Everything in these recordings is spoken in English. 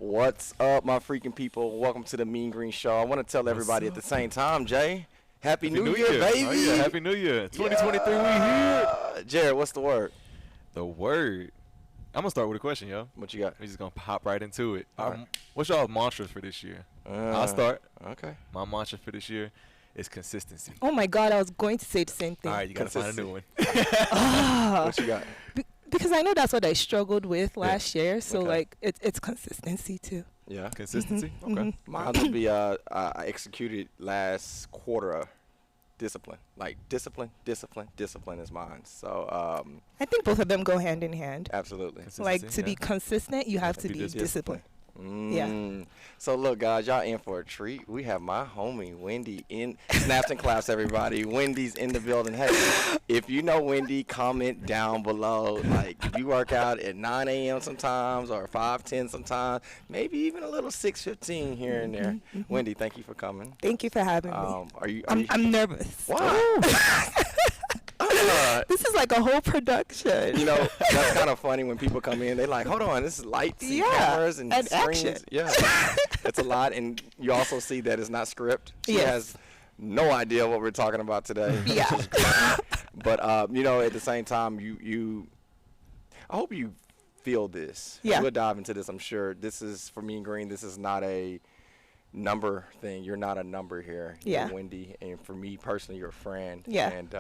What's up, my freaking people? Welcome to the Mean Green Show. I want to tell everybody at the same time, Jay, Happy New Year, baby. Oh, yeah, Happy New Year. 2023, we here. Jared, what's the word? The word. I'm going to start with a question, yo. What you got? We're just going to hop right into it. All right. What's y'all mantras for this year? I'll start. Okay. My mantra for this year is consistency. Oh, my God. I was going to say the same thing. All right, you got to find a new one. What you got? Because I know that's what I struggled with last year. So, Okay. like, it's consistency, too. Yeah. Consistency? Okay. Mine would be I executed last quarter discipline. Like discipline is mine. So I think both of them go hand in hand. absolutely. Like, to be yeah. consistent, you have to be disciplined. Yeah. So look, guys, y'all in for a treat. We have my homie Wendy in snaps and claps. Everybody, Wendy's in the building. Hey, if you know Wendy, comment down below. Like, you work out at 9 a.m. sometimes or 5:10 sometimes, maybe even a little 6:15 here and there. Wendy, thank you for coming. Thank you for having me. Are you? I'm nervous. Why? This is like a whole production. You know, that's kind of funny when people come in. They're like, hold on, this is lights and Yeah, cameras and and screens. action. Yeah, it's a lot. And you also see that it's not script. She Yes. has no idea what we're talking about today. Yeah. But, you know, at the same time, I hope you feel this. Yeah. We'll dive into this, I'm sure. This is, for Mean Green, this is not a number thing. You're not a number here. Yeah. You're Wendy. And for me personally, you're a friend. Yeah. And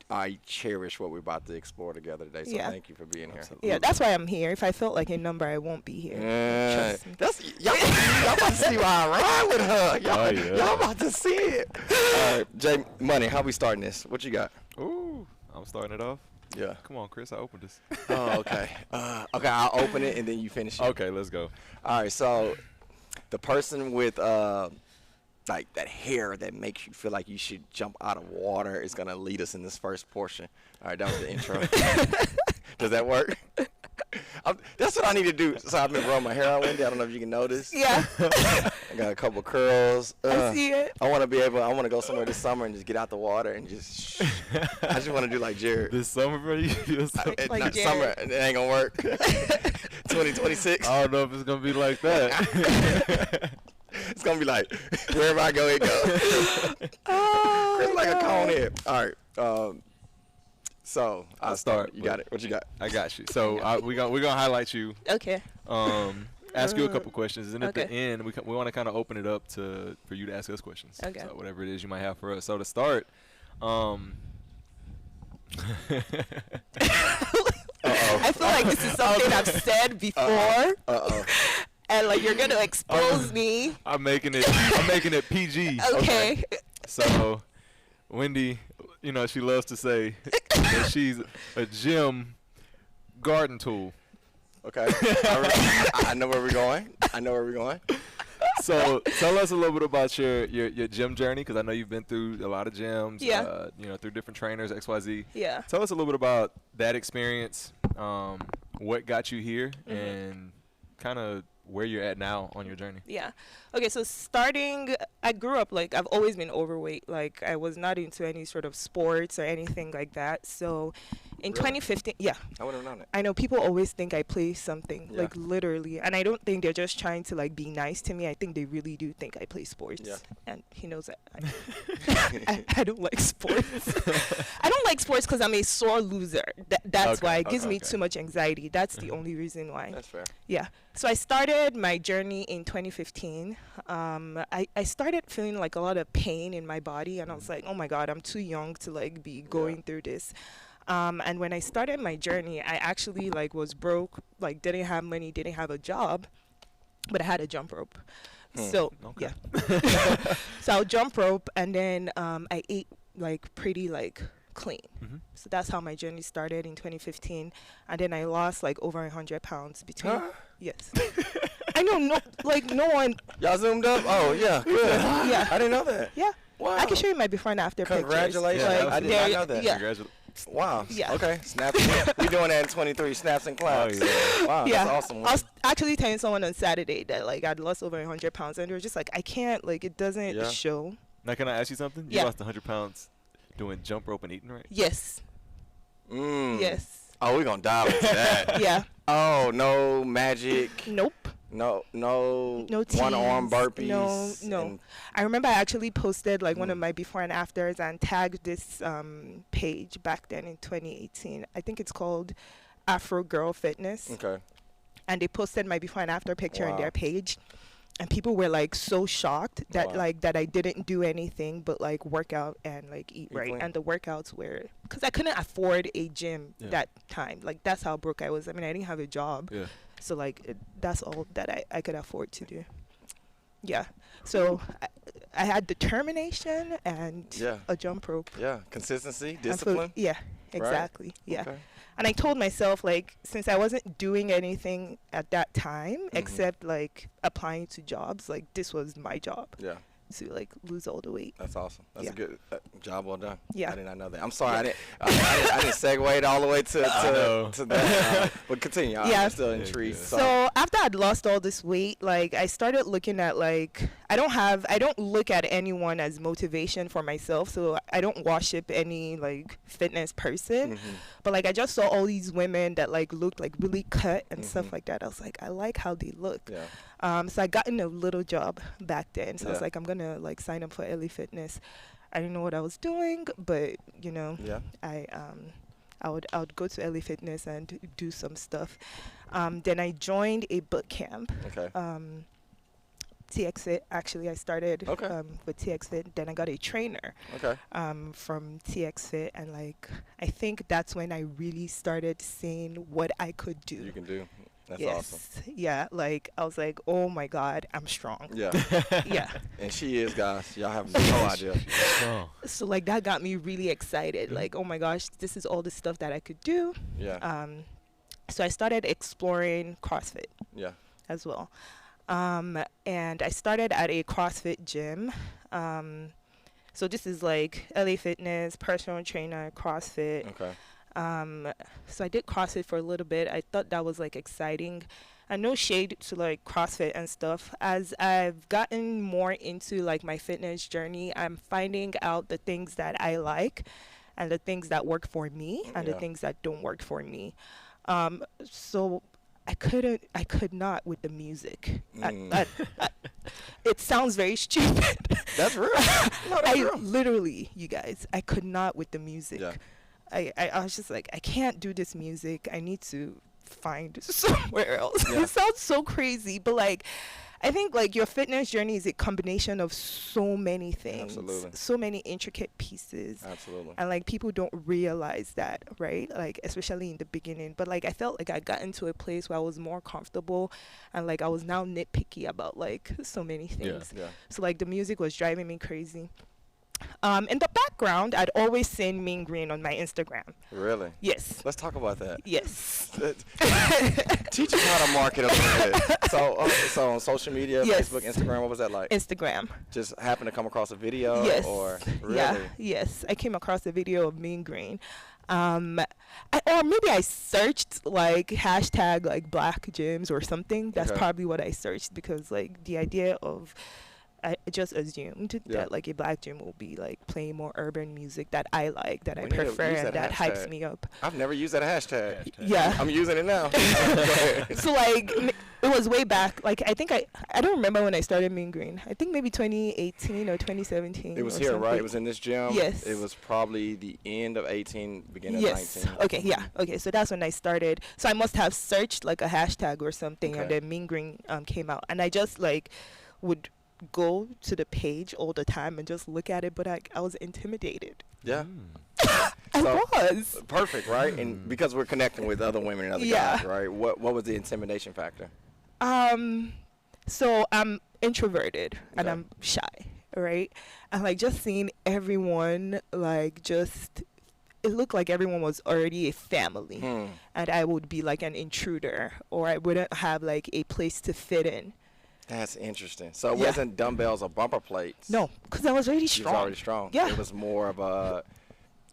I cherish what we're about to explore together today. So Yeah. thank you for being here. Yeah, that's why I'm here. If I felt like a number, I won't be here. Yeah. Trust me. That's y'all about to see why I ride with her. Y'all about to see it. All right, Jay Money, how we starting this? What you got? Ooh, I'm starting it off. Yeah. Come on, Chris, I opened this. Oh, okay. Okay, I'll open it and then you finish it. Okay, let's go. All right, so the person with like that hair that makes you feel like you should jump out of water is gonna lead us in this first portion. All right, that was the intro. Does that work? That's what I need to do. So I've been growing my hair out, Wendy. I don't know if you can notice. Yeah. I got a couple curls. I see it. I want to go somewhere this summer and just get out the water and just. I just want to do like Jared. This summer, bro, you Like Not Jared. summer, it ain't gonna work. 2026. I don't know if it's going to be like that. It's gonna be like wherever I go, it goes. It's like a cone head. All right. So I'll start. You got it. What you got? I got you. So we're gonna highlight you. Okay. Ask you a couple questions, and at the Okay. end, we want to kind of open it up for you to ask us questions. Okay. So whatever it is you might have for us. So to start, I feel like this is something I've said before. And like you're gonna expose me. I'm making it PG. Okay. So Wendy, you know, she loves to say that she's a gym garden tool. Okay. I know where we're going. So tell us a little bit about your gym journey, because I know you've been through a lot of gyms. Yeah. You know, through different trainers, XYZ. Yeah. Tell us a little bit about that experience, what got you here, and kind of where you're at now on your journey. Yeah. Okay, so I grew up, like, I've always been overweight. Like, I was not into any sort of sports or anything like that. So in Really? 2015, yeah. I wouldn't have known it. I know people always think I play something, Yeah. like, literally. And I don't think they're just trying to, like, be nice to me. I think they really do think I play sports. Yeah. And he knows that I don't like sports. I don't like sports because I'm a sore loser. That's Okay, why. It gives me okay. too much anxiety. That's the only reason why. That's fair. Yeah. So I started my journey in 2015. I started feeling like a lot of pain in my body, and I was like, oh my God, I'm too young to like be going through this. And when I started my journey, I actually like was broke, like didn't have money, didn't have a job, but I had a jump rope. So Okay. yeah. So I'll jump rope, and then I ate like pretty like clean. So that's how my journey started in 2015, and then I lost like over 100 pounds between. Huh? Yes. I know, no one. Y'all zoomed up? Oh, yeah. Good. Yeah. I didn't know that. Yeah. Wow. I can show you my before and after Congratulations. pictures. Yeah, I did not know that. Yeah. Congratulations. Wow. Yeah. Okay. Snap. We doing that in 23. Snaps and claps. Oh, yeah. Wow. Yeah. That's awesome. I was actually telling someone on Saturday that like I'd lost over 100 pounds, and they were just like, I can't, like it doesn't Yeah. show. Now, can I ask you something? You Yeah. lost 100 pounds doing jump rope and eating, right? Yes. Yes. Oh, we're going to dive into that. Yeah. Oh, no magic. Nope. No No one arm tees, burpees. no. and- I remember I actually posted like one of my before and afters and tagged this page back then in 2018. I think it's called Afro Girl Fitness, Okay. and they posted my before and after picture on Wow. their page, and people were like so shocked that Wow. like that I didn't do anything but like work out and like eat Eat right. clean. And the workouts were because I couldn't afford a gym Yeah. that time. Like that's how broke I was. I mean, I didn't have a job. Yeah. So like that's all that I could afford to do. Yeah. So I had determination and Yeah. a jump rope. Yeah. Consistency, And so- discipline. yeah, exactly. Yeah. Okay. And I told myself like since I wasn't doing anything at that time except like applying to jobs, like this was my job Yeah. to like lose all the weight. That's awesome. That's Yeah. a good job. Well done. Yeah. I did not know that. I'm sorry. I didn't segue it all the way to know. that. But continue. Yeah. I'm still Yeah, intrigued. yeah. So after I'd lost all this weight, like I started looking at like I don't look at anyone as motivation for myself. So I don't worship any like fitness person. Mhm. But like I just saw all these women that like looked like really cut and Mhm. stuff like that. I was like, I like how they look. Yeah. So I got in a little job back then. So I was Yeah. like, I'm gonna like sign up for LA Fitness. I didn't know what I was doing, but you know, Yeah. I would go to LA Fitness and do some stuff. Then I joined a boot camp. Okay. TX Fit. Actually, I started Okay. with TX Fit. Then I got a trainer Okay. from TX Fit, and like I think that's when I really started seeing what I could do. You can do. That's yes. awesome. Yeah. Like I was like, oh my God, I'm strong. Yeah. Yeah. And she is, guys. Y'all have no idea. Oh. So like that got me really excited. Like, oh my gosh, this is all the stuff that I could do. Yeah. So I started exploring CrossFit Yeah. as well. And I started at a CrossFit gym. So this is like LA Fitness, personal trainer, CrossFit. Okay. So I did CrossFit for a little bit. I thought that was like exciting. And no shade to like CrossFit and stuff. As I've gotten more into like my fitness journey, I'm finding out the things that I like and the things that work for me and the Yeah. things that don't work for me. So I could not with the music. It sounds very stupid. That's real. No, that's I real. literally, you guys, I could not with the music. Yeah. I was just like, I can't do this music. I need to find somewhere else. Yeah. It sounds so crazy, but like, I think like your fitness journey is a combination of so many things, Absolutely. so many intricate pieces. Absolutely. And like people don't realize that, right? Like especially in the beginning. But like I felt like I got into a place where I was more comfortable and like I was now nitpicky about like so many things. Yeah. So like the music was driving me crazy. In the background, I'd always seen Mean Green on my Instagram. Really? Yes. Let's talk about that. Yes. Teach us how to market a little bit. So on social media, Yes. Facebook, Instagram, what was that like? Instagram. Just happened to come across a video? Yes. Or really? Yeah. Yes. I came across a video of Mean Green. Or maybe I searched like hashtag like black gyms or something. That's Okay. probably what I searched because like the idea of I just assumed Yeah. that like a black gym will be like playing more urban music that I like, that I We need to prefer, use and that that hypes hashtag. me up. I've never used that hashtag. Yeah. I'm using it now. Go ahead. So like it was way back. Like I think I don't remember when I started Mean Green. I think maybe 2018 or 2017. It was or here, right? something. It was in this gym. Yes. It was probably the end of 18, beginning Yes. of 19. Okay. Yeah. Okay. So that's when I started. So I must have searched like a hashtag or something, and Okay. then Mean Green came out, and I just like would go to the page all the time and just look at it, but I was intimidated. Yeah. I So- was. Perfect, right? And because we're connecting with other women and other Yeah. guys, right? What was the intimidation factor? So I'm introverted and Okay. I'm shy, right? And like just seeing everyone like just it looked like everyone was already a family and I would be like an intruder or I wouldn't have like a place to fit in. That's interesting. So it Yeah. wasn't dumbbells or bumper plates. No, because I was already You strong. was already strong. Yeah. It was more of a,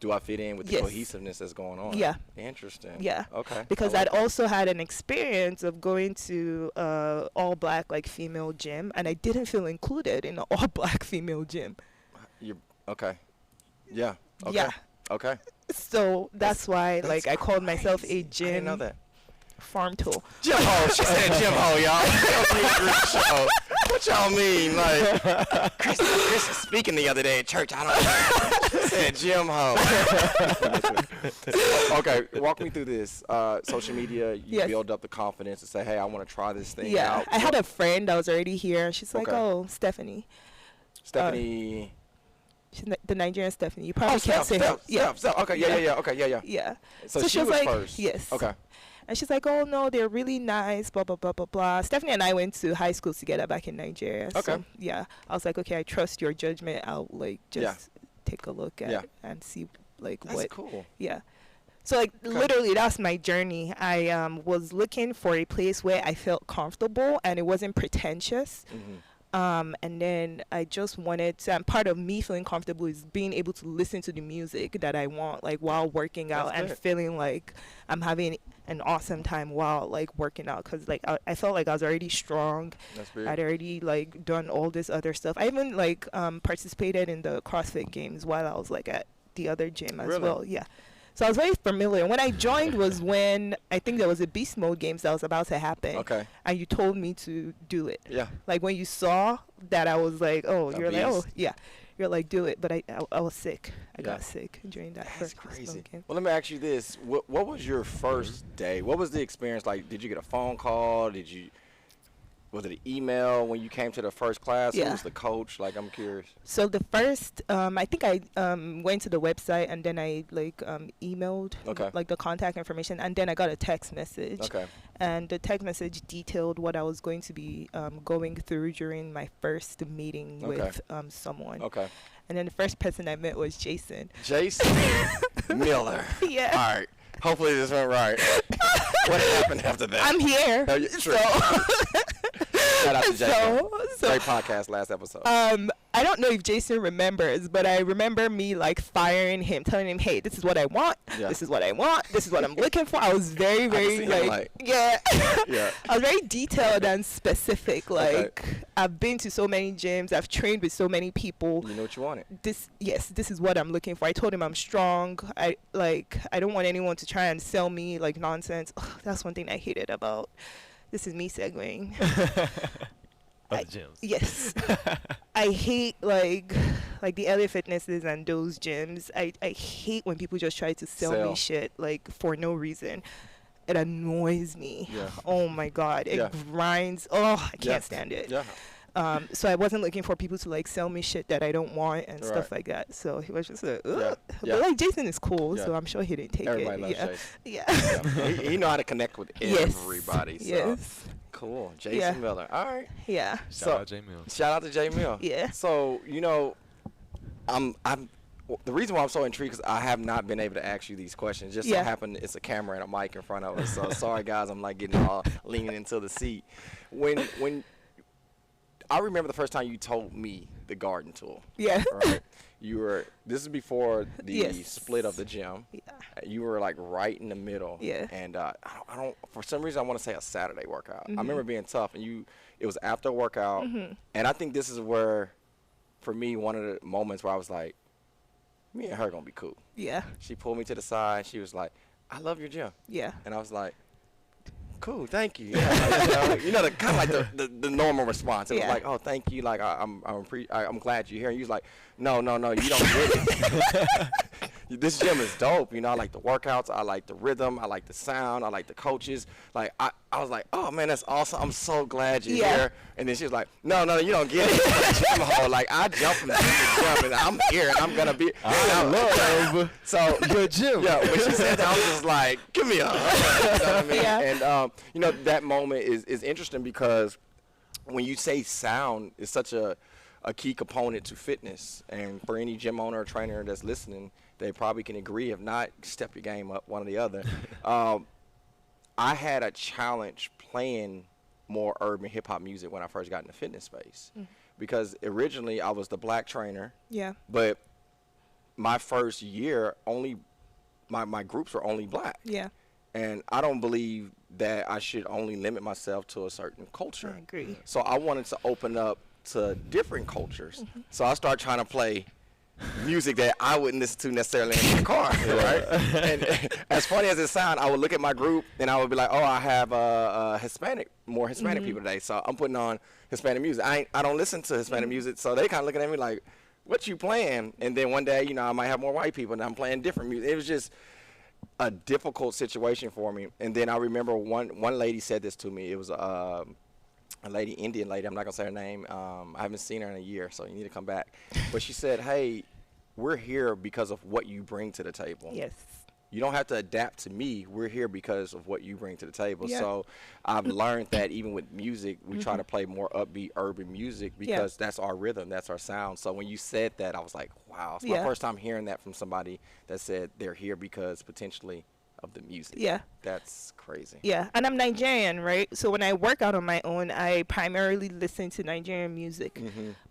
do I fit in with the Yes. cohesiveness that's going on? Yeah. Interesting. Yeah. Okay. Because I like I'd also had an experience of going to all black like female gym and I didn't feel included in an all black female gym. You okay? Yeah. Okay. Yeah. Okay. So that's why like I called myself a crazy. I didn't know gym that. Farm tool. Gym hoe. She said gym hoe, y'all. What y'all mean? Like, Chris was speaking the other day at church. I don't know. She said gym hoe. Okay, walk me through this. Social media, you Yes. build up the confidence to say, hey, I want to try this thing Yeah, out. I had a friend that was already here. She's like, Okay. oh, Stephanie. Stephanie. She's the Nigerian Stephanie. You probably can't say her. Steph. Okay, yeah. Okay, yeah. Yeah. So So she she was was like, first. yes. Okay. And she's like, oh, no, they're really nice, blah, blah, blah, blah, blah. Stephanie and I went to high school together back in Nigeria. Okay. So, yeah. I was like, okay, I trust your judgment. I'll, like, just take a look at it and see, like, That's what. cool. Yeah. So, like, literally, that's my journey. I was looking for a place where I felt comfortable and it wasn't pretentious. Mm-hmm. And then I just wanted to, and part of me feeling comfortable is being able to listen to the music that I want, like, while working out That's and good. feeling like I'm having an awesome time while, like, working out. Because, like, I felt like I was already strong. That's big. I'd already, like, done all this other stuff. I even, like, participated in the CrossFit games while I was, like, at the other gym as Really? well. Yeah. So I was very familiar. When I joined was when I think there was a Beast Mode games that was about to happen. Okay. And you told me to do it. Yeah. Like when you saw that, I was like, oh, A you're like, oh, beast. yeah. You're like, do it. But I was sick. I Yeah. got sick during that That's first Beast crazy. Mode game. Well, let me ask you this: what was your first day? What was the experience like? Did you get a phone call? Was it an email when you came to the first class? Who Yeah. was the coach? Like, I'm curious. So the first, I think I went to the website and then I like emailed Okay. like the contact information, and then I got a text message. Okay. And the text message detailed what I was going to be going through during my first meeting Okay. with someone. Okay. And then the first person I met was Jason. Jason Miller. Yeah. All right. Hopefully this went right. What happened after that? I'm here. Oh, yeah, true. So, Shout out to Jason. so Great podcast last episode. I don't know if Jason remembers, but I remember me like firing him, telling him, "Hey, this is what I want. Yeah. This is what I want. This is what I'm looking for." I was very, see very him, like, yeah. Yeah. I was very detailed and specific. Okay. Like I've been to so many gyms, I've trained with so many people. You know what you wanted. This is what I'm looking for. I told him I'm strong. I don't want anyone to try and sell me like nonsense. Ugh, that's one thing I hated about. This is me segueing. Other gyms. Yes. I hate like the LA Fitnesses and those gyms. I hate when people just try to sell me shit like for no reason. It annoys me. Yeah. Oh my god. It Yeah. grinds. Oh, I can't Yeah. stand it. Yeah. So I wasn't looking for people to like sell me shit that I don't want and stuff Right. like that. So he was just like, ugh. Yeah. But like Jason is cool, Yeah. so I'm sure he didn't take Everybody it. loves Yeah. Jason. Yeah. Yeah. He know how to connect with Yes. everybody. So. Yes. Cool. Jason Yeah. Miller. All right. Yeah. Shout out J Mills. Shout out to J Mill. Yeah. So, the reason why I'm so intrigued is I have not been able to ask you these questions. Just so Yeah. happened it's a camera and a mic in front of us. So sorry guys, I'm like getting all leaning into the seat. When I remember the first time you told me the garden tool. Yeah. Right. This is before the Yes. split of the gym. Yeah. You were like right in the middle. Yeah. And I don't for some reason I want to say a Saturday workout. Mhm. I remember being tough and it was after a workout. Mhm. And I think this is where, for me, one of the moments where I was like, me and her gonna be cool. Yeah. She pulled me to the side. She was like, I love your gym. Yeah. And I was like, cool, thank you. Yeah, like, the kind of like the normal response. It was Yeah. like, oh, thank you. Like I'm glad you're here. And you was like, no, you don't get it. This gym is dope. I like the workouts. I like the rhythm. I like the sound. I like the coaches. Like I was like, oh man, that's awesome. I'm so glad you're Yeah. here. And then she was like, no, you don't get it. It's a gym hole. Like I jump from the gym and I'm here and I'm gonna be. I love so good gym. yeah, when she said that, I was just like, give me a hug. You know what I mean? Yeah. And that moment is interesting because when you say sound is such a key component to fitness, and for any gym owner or trainer that's listening, they probably can agree. If not, step your game up, one or the other. I had a challenge playing more urban hip hop music when I first got in the fitness space, because originally I was the black trainer, Yeah. but my first year only my groups were only black. Yeah. And I don't believe that I should only limit myself to a certain culture. I agree. So I wanted to open up to different cultures. So I started trying to play music that I wouldn't listen to necessarily in the car, right? And as funny as it sounds, I would look at my group and I would be like, oh, I have more Hispanic people today, so I'm putting on Hispanic music. I don't listen to Hispanic music, so they kind of looking at me like, what you playing? And then one day, you know, I might have more white people and I'm playing different music. It was just a difficult situation for me. And then I remember one lady said this to me. It was a lady, Indian lady. I'm not gonna say her name. I haven't seen her in a year, so you need to come back. But she said, hey, we're here because of what you bring to the table. Yes. You don't have to adapt to me. We're here because of what you bring to the table. Yeah. So I've learned that even with music, we try to play more upbeat urban music because that's our rhythm, that's our sound. So when you said that, I was like, wow. It's my first time hearing that from somebody that said they're here because potentially of the music. Yeah. That's crazy. Yeah, and I'm Nigerian, right? So when I work out on my own, I primarily listen to Nigerian music.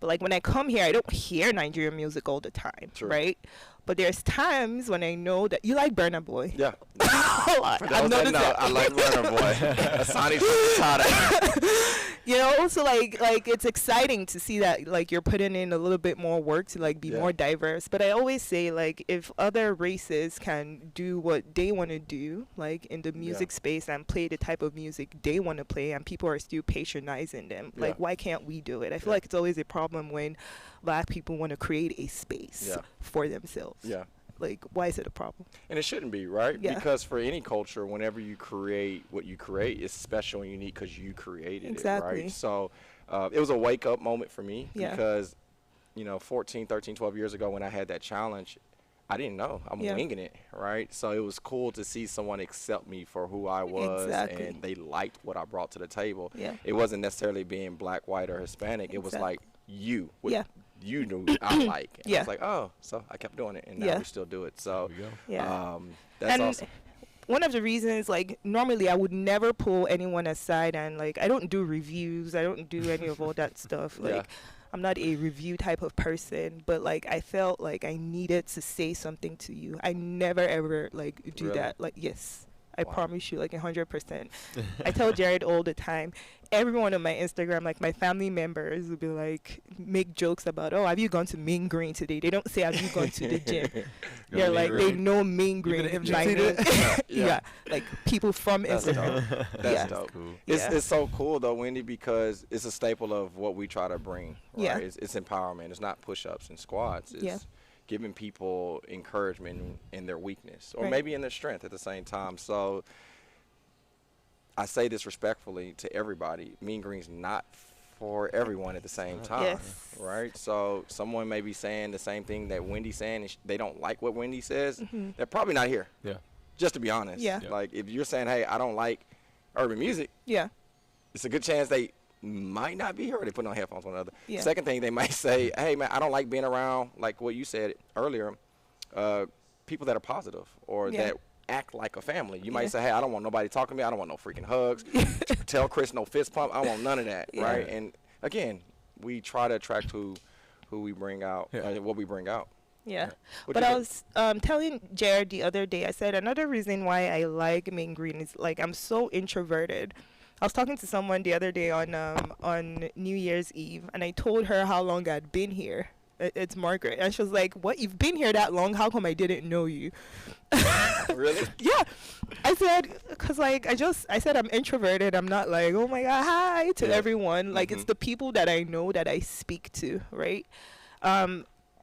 But like when I come here, I don't hear Nigerian music all the time, True. right? But there's times when I know that you like Burna Boy. Yeah. I've noticed that. I like Burna Boy. Asani's Tada. You know, so like it's exciting to see that like you're putting in a little bit more work to like be more diverse. But I always say like if other races can do what they want to do, like in the music space and play the type of music they want to play, and people are still patronizing them, like why can't we do it? I feel like it's always a problem when Black people want to create a space for themselves. Yeah. Like, why is it a problem? And it shouldn't be, right? Yeah. Because for any culture, whenever you create what you create, it's special and unique because you created it, right? So it was a wake-up moment for me because, you know, 14, 13, 12 years ago when I had that challenge, I didn't know. I'm winging it, right? So it was cool to see someone accept me for who I was and they liked what I brought to the table. Yeah. It wasn't necessarily being Black, white, or Hispanic. It was like you. You knew I like. And I was like, oh, so I kept doing it, and now we still do it. So that's awesome. One of the reasons, like, normally I would never pull anyone aside, and like I don't do reviews, I don't do any of all that stuff. Like I'm not a review type of person, but like I felt like I needed to say something to you. I never ever like do that. Like, yes. I promise you, like 100%. I tell Jared all the time, everyone on my Instagram, like my family members will be like, make jokes about, oh, have you gone to Mean Green today? They don't say, have you gone to the gym? They're like, they know Mean Green. Like people from Instagram. That's dope. Cool. It's so cool though, Wendy, because it's a staple of what we try to bring. Right? It's empowerment. It's not push-ups and squats. It's giving people encouragement in their weakness or maybe in their strength at the same time. So I say this respectfully to everybody. Mean Green's not for everyone at the same time, right? So someone may be saying the same thing that Wendy's saying and they don't like what Wendy says. They're probably not here. Yeah. Just to be honest. Yeah. Like if you're saying, hey, I don't like urban music. Yeah. It's a good chance they might not be here or they put on headphones on the other. Second thing, they might say, hey man, I don't like being around, like what you said earlier, people that are positive or that act like a family. You might say, hey, I don't want nobody talking to me, I don't want no freaking hugs. Tell Chris no fist pump, I want none of that. Right? And again, we try to attract who we bring out, what we bring out. Yeah. But I was telling Jared the other day, I said another reason why I like Mean Green is like I'm so introverted. I was talking to someone the other day on New Year's Eve, and I told her how long I'd been here. It's Margaret. And she was like, what, you've been here that long? How come I didn't know you? Really? Yeah. I said, because, like, I said I'm introverted. I'm not like, oh, my God, hi to everyone. Like, it's the people that I know that I speak to, right?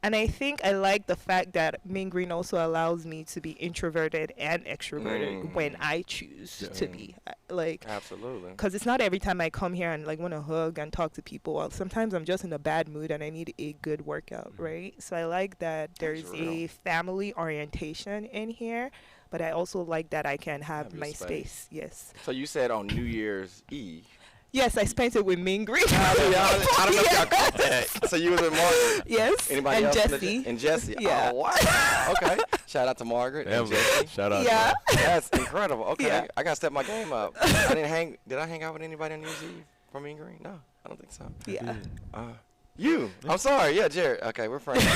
And I think I like the fact that Mean Green also allows me to be introverted and extroverted when I choose to be. Like, absolutely. Because it's not every time I come here and like want to hug and talk to people. Well, sometimes I'm just in a bad mood and I need a good workout, right? So I like that there's a family orientation in here, but I also like that I can have my space. Yes. So you said on New Year's Eve. Yes, I spent it with Mean Green. I don't know if y'all caught that. So you was with Margaret? Yes. Anybody and else? Jesse. And Jesse. Yeah. Oh, wow. Okay. Shout out to Margaret and Jesse. Shout out. Yeah. That's incredible. Okay. Yeah. I got to step my game up. Did I hang out with anybody on New Year's Eve from Mean Green? No, I don't think so. Yeah. You. I'm sorry. Yeah, Jared. Okay, we're friends.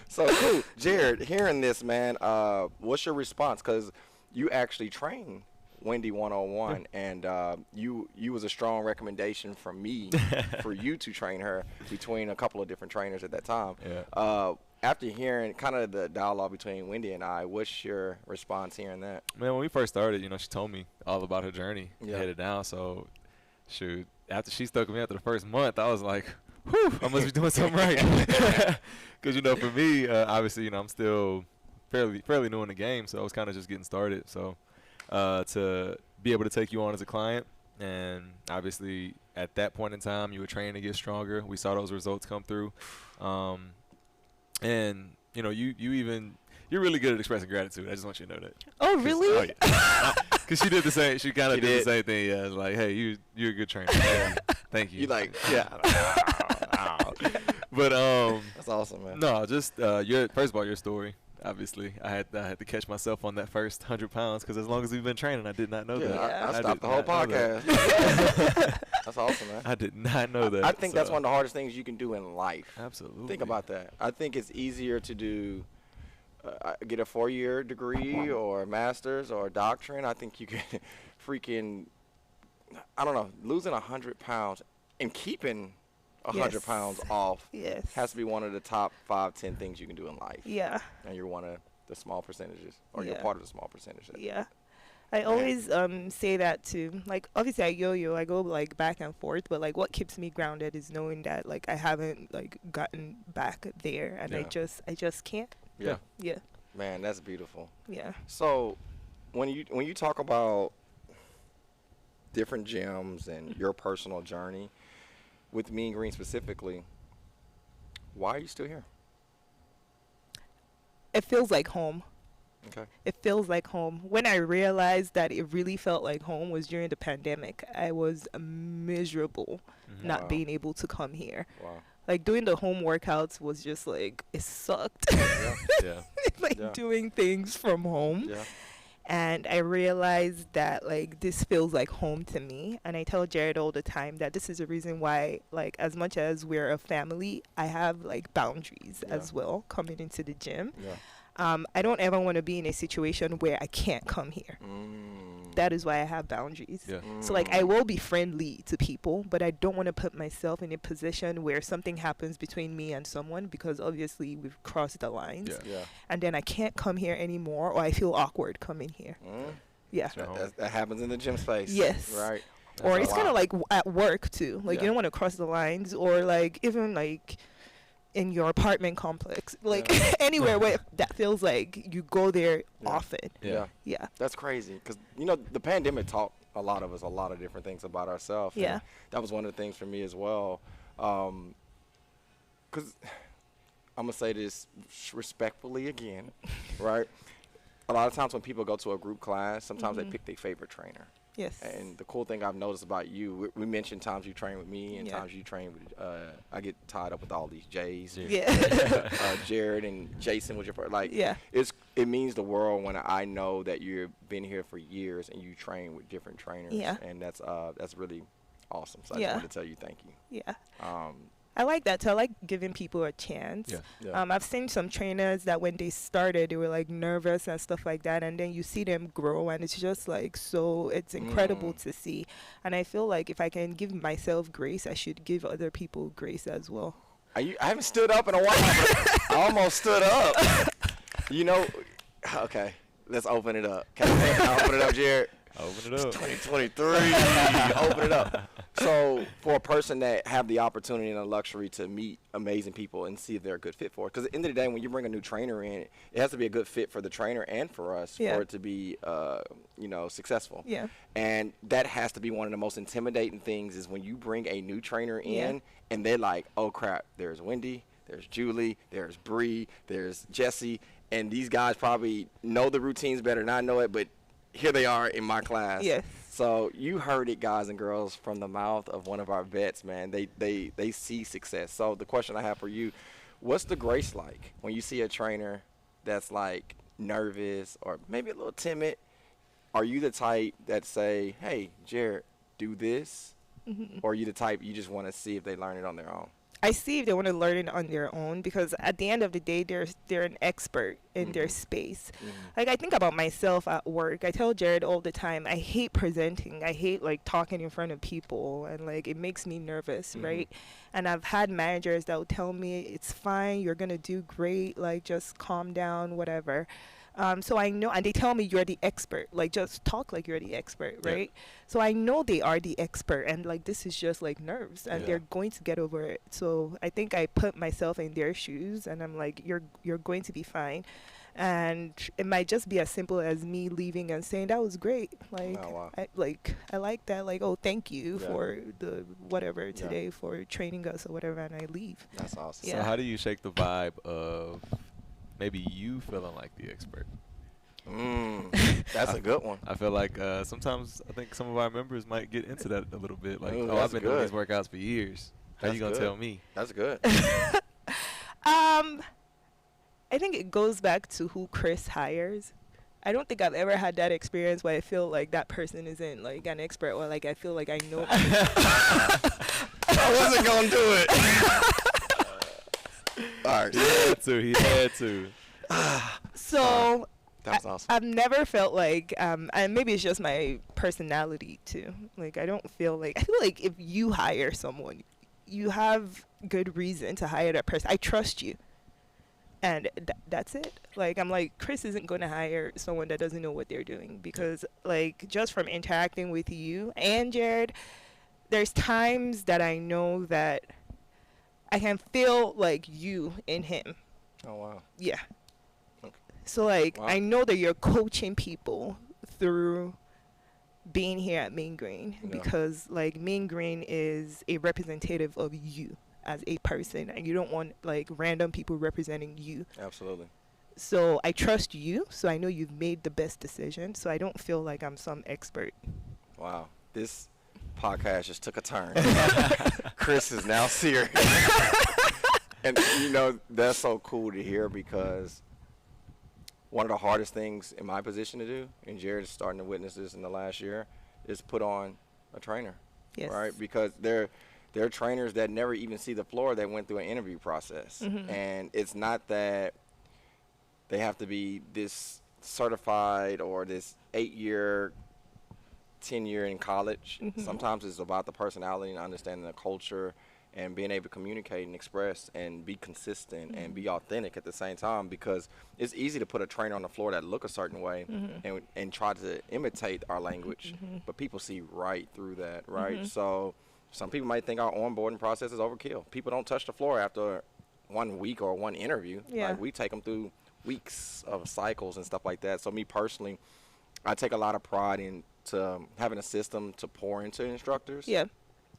So cool. Jared, hearing this, man, what's your response? Because you actually train Wendy 101, and you was a strong recommendation from me for you to train her between a couple of different trainers at that time. Yeah. After hearing kind of the dialogue between Wendy and I, what's your response hearing that? Man, when we first started, you know, she told me all about her journey Yeah. headed down. So, shoot, after she stuck with me after the first month, I was like, whew, I must be doing something right. Because, you know, for me, obviously, you know, I'm still fairly new in the game, so I was kind of just getting started. So, to be able to take you on as a client, and obviously at that point in time, you were training to get stronger. We saw those results come through. And, you know, you're really good at expressing gratitude. I just want you to know that. Oh, really? Because she did the same. She kind of did did. the same thing. Yeah, it's like, hey, you're a good trainer. Yeah, thank you. You like, yeah. But that's awesome, man. no, just first of all, your story. Obviously, I had to catch myself on that first 100 pounds because as long as we've been training, I did not know that. Yeah, I did stopped the whole not know that. podcast. That's awesome, man. I did not know that. I think that's so. one of the hardest things you can do in life. Absolutely. Think about that. I think it's easier to do get a 4-year degree or a master's or a doctorate. I think you can freaking, I don't know, losing 100 pounds and keeping 100 Yes. pounds off Yes. has to be one of the top 5, 10 things you can do in life. Yeah. And you're one of the small percentages, or you're Yeah. part of the small percentage. Yeah. I always say that too. Like, obviously I yo-yo, I go like back and forth, but like what keeps me grounded is knowing that like I haven't like gotten back there, and Yeah. I just can't. Yeah. Yeah. Man, that's beautiful. Yeah. So when you talk about different gyms and your personal journey, with Mean Green specifically, why are you still here? It feels like home. Okay. It feels like home. When I realized that it really felt like home was during the pandemic. I was miserable not Wow. being able to come here. Wow. Like doing the home workouts was just like, it sucked. Yeah. Yeah. Like Yeah. doing things from home. Yeah. And I realized that like this feels like home to me. And I tell Jared all the time that this is a reason why, like, as much as we're a family, I have like boundaries Yeah. as well coming into the gym. Yeah. I don't ever want to be in a situation where I can't come here. That is why I have boundaries. Yeah. So like I will be friendly to people, but I don't want to put myself in a position where something happens between me and someone, because obviously we've crossed the lines. Yeah. Yeah. And then I can't come here anymore, or I feel awkward coming here. Yeah. Sure. That happens in the gym space. Yes. Right. Or it's Wow. kind of like at work too. Like Yeah. you don't want to cross the lines, or like even like in your apartment complex, like Yeah. anywhere where that feels like you go there Yeah. often. Yeah. Yeah. That's crazy, because the pandemic taught a lot of us a lot of different things about ourselves. Yeah. And that was one of the things for me as well. Because I'm gonna say this respectfully again, right? A lot of times when people go to a group class, sometimes they pick their favorite trainer. Yes. And the cool thing I've noticed about you, we mentioned times you train with me and Yeah. times you train with, I get tied up with all these J's. Yeah. Jared and Jason was your first, like, Yeah. it means the world when I know that you've been here for years and you train with different trainers. Yeah. And that's really awesome. So I Yeah. just wanted to tell you thank you. Yeah. Um, I like that too. I like giving people a chance. Yeah. Yeah. I've seen some trainers that when they started, they were like nervous and stuff like that, and then you see them grow, and it's just like it's incredible to see. And I feel like if I can give myself grace, I should give other people grace as well. I haven't stood up in a while. I almost stood up. Okay, let's open it up. Can I open it up, Jared? Open it up. 2023. Open it up. So for a person that have the opportunity and the luxury to meet amazing people and see if they're a good fit for it, because at the end of the day, when you bring a new trainer in, it has to be a good fit for the trainer and for us Yeah. for it to be, successful. Yeah. And that has to be one of the most intimidating things is when you bring a new trainer in Yeah. and they're like, oh crap, there's Wendy, there's Julie, there's Bree, there's Jesse, and these guys probably know the routines better than I know it, but here they are in my class. Yes. So you heard it, guys and girls, from the mouth of one of our vets, man. They see success. So the question I have for you, what's the grace like when you see a trainer that's like nervous or maybe a little timid? Are you the type that say, hey, Jared, do this? Or are you the type you just want to see if they learn it on their own? I see if they want to learn it on their own, because at the end of the day, they're an expert in their Mhm. space. Mhm. Like, I think about myself at work. I tell Jared all the time, I hate presenting. I hate like talking in front of people, and like it makes me nervous, Mhm. right? And I've had managers that will tell me it's fine, you're gonna do great, like just calm down, whatever. So I know, and they tell me you're the expert, like just talk like you're the expert, Yeah. right? So I know they are the expert, and like this is just like nerves, and Yeah. they're going to get over it. So I think I put myself in their shoes, and I'm like, you're going to be fine. And it might just be as simple as me leaving and saying that was great. Like, Oh, wow. I like that. Like, oh, thank you Yeah. for the whatever Yeah. today for training us or whatever, and I leave. That's awesome. Yeah. So how do you shake the vibe of maybe you feeling like the expert? That's a good one. I feel like sometimes I think some of our members might get into that a little bit. Like, Ooh, oh, that's I've been doing good. these workouts for years. How That's you gonna good. tell me? That's good. I think it goes back to who Chris hires. I don't think I've ever had that experience where I feel like that person isn't like an expert, or like I feel like I know. I wasn't gonna do it. All right. He had to. He had to. So That was awesome. I've never felt like, and maybe it's just my personality too. Like I feel like if you hire someone, you have good reason to hire that person. I trust you, and that's it. Like I'm like, Chris isn't going to hire someone that doesn't know what they're doing, because like just from interacting with you and Jared, there's times that I know that I can feel like you in him. Oh, wow. Yeah. Okay. So like Wow. I know that you're coaching people through being here at Main Green, Yeah. because like Main Green is a representative of you as a person, and you don't want like random people representing you. Absolutely. So I trust you, so I know you've made the best decision, so I don't feel like I'm some expert. Wow. This podcast just took a turn. Chris is now serious. And, you know, that's so cool to hear, because one of the hardest things in my position to do, and Jared is starting to witness this in the last year, is put on a trainer. Yes. Right? Because there are trainers that never even see the floor that went through an interview process. Mhm. And it's not that they have to be this certified or this 8-year, 10-year in college. Mhm. Sometimes it's about the personality and understanding the culture and being able to communicate and express and be consistent and be authentic at the same time, because it's easy to put a trainer on the floor that look a certain way and try to imitate our language, but people see right through that, right? So some people might think our onboarding process is overkill. People don't touch the floor after 1 week or one interview. Yeah. Like, we take them through weeks of cycles and stuff like that. So me personally, I take a lot of pride in having a system to pour into instructors. Yeah.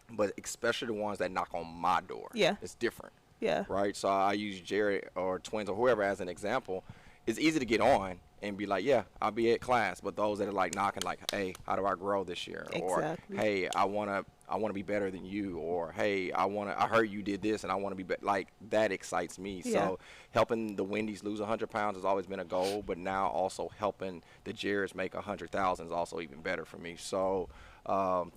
But especially the ones that knock on my door. Yeah. It's different, Yeah. right? So I use Jared or Twins or whoever as an example. It's easy to get on and be like, yeah, I'll be at class. But those that are like knocking, like, hey, how do I grow this year? Exactly. Or, hey, I wanna be better than you. Or, hey, I heard you did this and I want to be better. Like, that excites me. Yeah. So helping the Wendy's lose 100 pounds has always been a goal. But now also helping the Jareds make 100,000 is also even better for me. So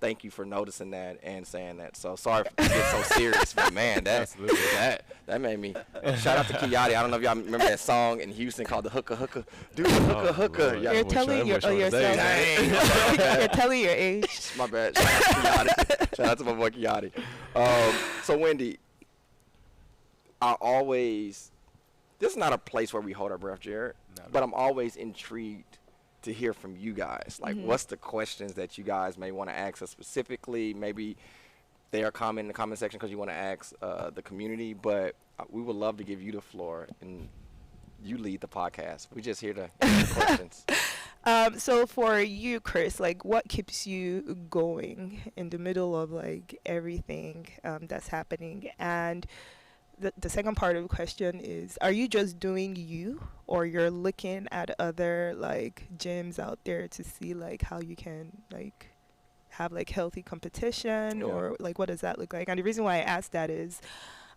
thank you for noticing that and saying that. So sorry to get so serious, but man, that made me. Shout out to Kiati. I don't know if y'all remember that song in Houston called the Hooka Hooka. Do the Hooka Hooka. Lord. Y'all- You're wish I- telling I wish I was yourself. there. You're telling your age. My bad. Shout out to Kiati. Shout out to my boy Kiati. So Wendy, this is not a place where we hold our breath, Jared, Not but I'm always intrigued to hear from you guys. Like, Mhm. what's the questions that you guys may want to ask us specifically? Maybe they are comment in the comment section because you want to ask the community, but we would love to give you the floor and you lead the podcast. We're just here to answer questions. So for you, Chris, like what keeps you going in the middle of like everything that's happening? And the second part of the question is, are you just doing you, or you're looking at other like gyms out there to see like how you can like have like healthy competition, Yeah. or like what does that look like? And the reason why I asked that is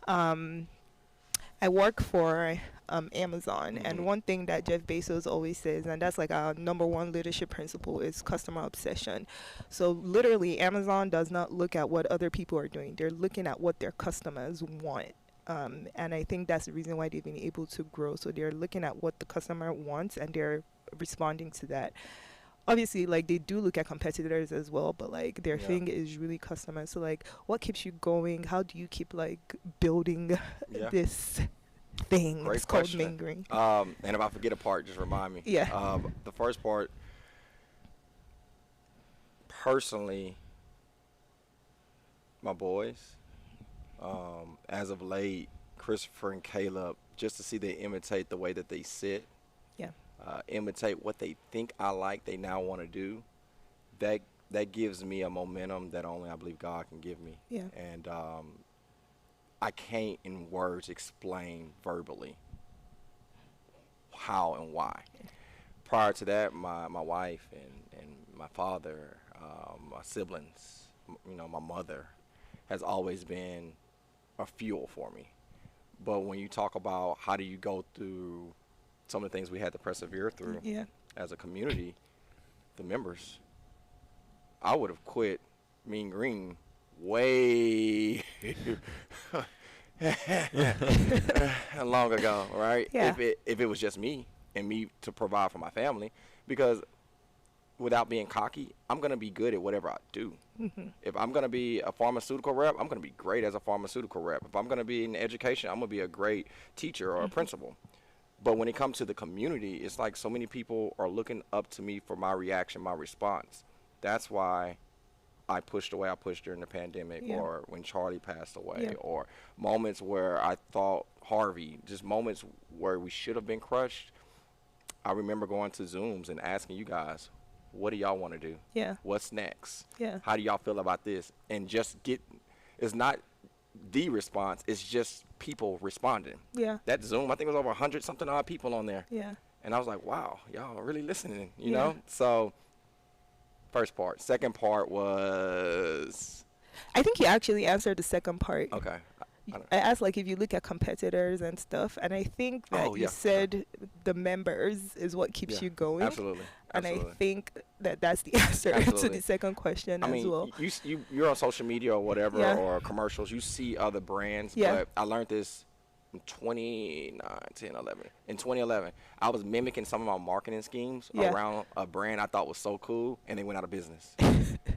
I I work for Amazon, and one thing that Jeff Bezos always says, and that's like our number one leadership principle, is customer obsession. So literally, Amazon does not look at what other people are doing; they're looking at what their customers want. And I think that's the reason why they've been able to grow. So they're looking at what the customer wants, and they're responding to that. Obviously, like, they do look at competitors as well, but like their thing is really customers. So like, what keeps you going? How do you keep like building this thing? Great It's called question. mingering. And if I forget a part, just remind me. Yeah. The first part, personally, my boys, as of late, Christopher and Caleb, just to see they imitate the way that they sit, imitate what they think I like, they now want to do. That gives me a momentum that only I believe God can give me. Yeah. And I can't in words explain verbally how and why. Prior to that, my wife and my father, my siblings, my mother has always been a fuel for me. But when you talk about how do you go through some of the things we had to persevere through as a community, the members, I would have quit Mean Green way long ago, right? Yeah. If it was just me and me to provide for my family, because without being cocky, I'm going to be good at whatever I do. If I'm going to be a pharmaceutical rep, I'm going to be great as a pharmaceutical rep. If I'm going to be in education, I'm going to be a great teacher or a principal. But when it comes to the community, it's like so many people are looking up to me for my reaction, my response. That's why I pushed the way I pushed during the pandemic, or when Charlie passed away, or moments where I thought Harvey, just moments where we should have been crushed. I remember going to Zooms and asking you guys, what do y'all want to do? Yeah. What's next? Yeah. How do y'all feel about this? And just it's not the response, it's just people responding. Yeah. That Zoom, I think it was over 100 something odd people on there. Yeah. And I was like, wow, y'all are really listening, you know? So, first part. Second part was... I think you actually answered the second part. Okay. I asked, like, if you look at competitors and stuff, and I think that you said the members is what keeps you going. Absolutely. And I think that that's the answer to the second question as well. You're on social media or whatever, or commercials. You see other brands, but I learned this in 2011. In 2011, I was mimicking some of my marketing schemes around a brand I thought was so cool, and they went out of business.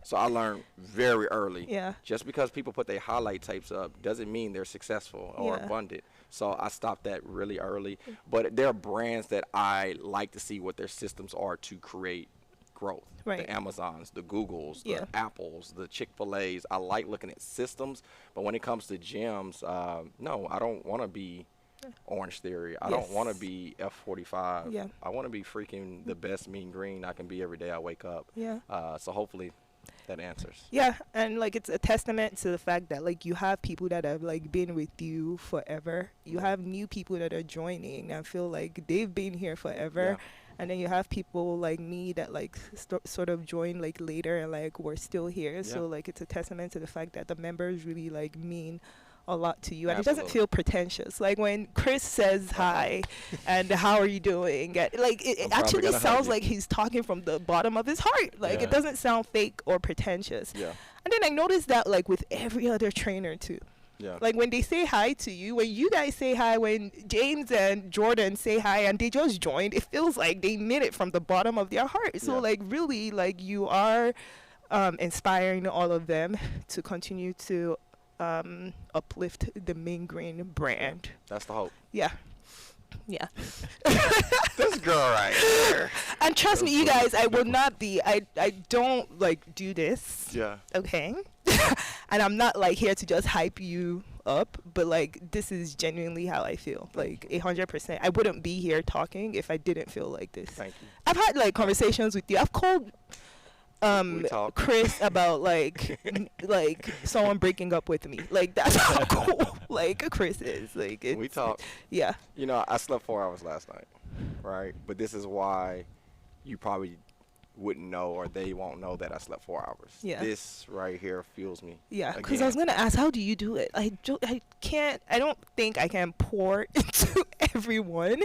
So I learned very early. Yeah. Just because people put their highlight tapes up doesn't mean they're successful or abundant. So I stopped that really early. But there are brands that I like to see what their systems are to create growth. Right. The Amazons, the Googles, the Apples, the Chick-fil-A's. I like looking at systems. But when it comes to gyms, no, I don't want to be Orange Theory. I don't want to be F45. Yeah. I want to be freaking the best Mean Green I can be every day I wake up. Yeah. So hopefully that answers. Yeah, and like it's a testament to the fact that like you have people that have like been with you forever. You have new people that are joining and feel like they've been here forever. And then you have people like me that like sort of join like later and like we're still here. So like it's a testament to the fact that the members really like mean a lot to you, and it doesn't feel pretentious. Like when Chris says hi and how are you doing, like it actually sounds like he's talking from the bottom of his heart. Like it doesn't sound fake or pretentious. And then I noticed that like with every other trainer too. Like when they say hi to you, when you guys say hi, when James and Jordan say hi and they just joined, it feels like they meant it from the bottom of their heart. So like really like you are inspiring all of them to continue to uplift the Mean Green brand. That's the hope. Yeah. This girl right here. And trust me, you guys, I will not be. I don't like do this. Okay. And I'm not like here to just hype you up, but like this is genuinely how I feel. Like 100%. I wouldn't be here talking if I didn't feel like this. Thank you. I've had like conversations with you. I've called Chris about like someone breaking up with me. Like that's how cool like Chris is. Like we talk. Yeah. You know, I slept 4 hours last night, right? But this is why you probably wouldn't know or they won't know that I slept 4 hours. Yeah. This right here fuels me. Yeah, because again. I was gonna ask, how do you do it? I can't. I don't think I can pour into everyone.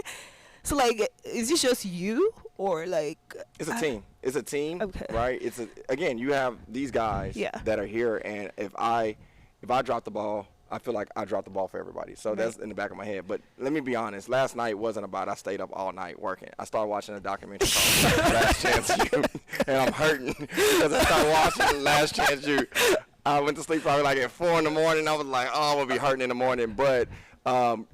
So like, is it just you or like? It's a team. It's a team, Okay. right? Again, you have these guys Yeah. that are here, and if I drop the ball, I feel like I dropped the ball for everybody. So that's in the back of my head. But let me be honest. Last night wasn't about I stayed up all night working. I started watching a documentary called Last Chance U, and I'm hurting because I started watching Last Chance U. I went to sleep probably like at 4 in the morning. I was like, oh, I'm going to be hurting in the morning. But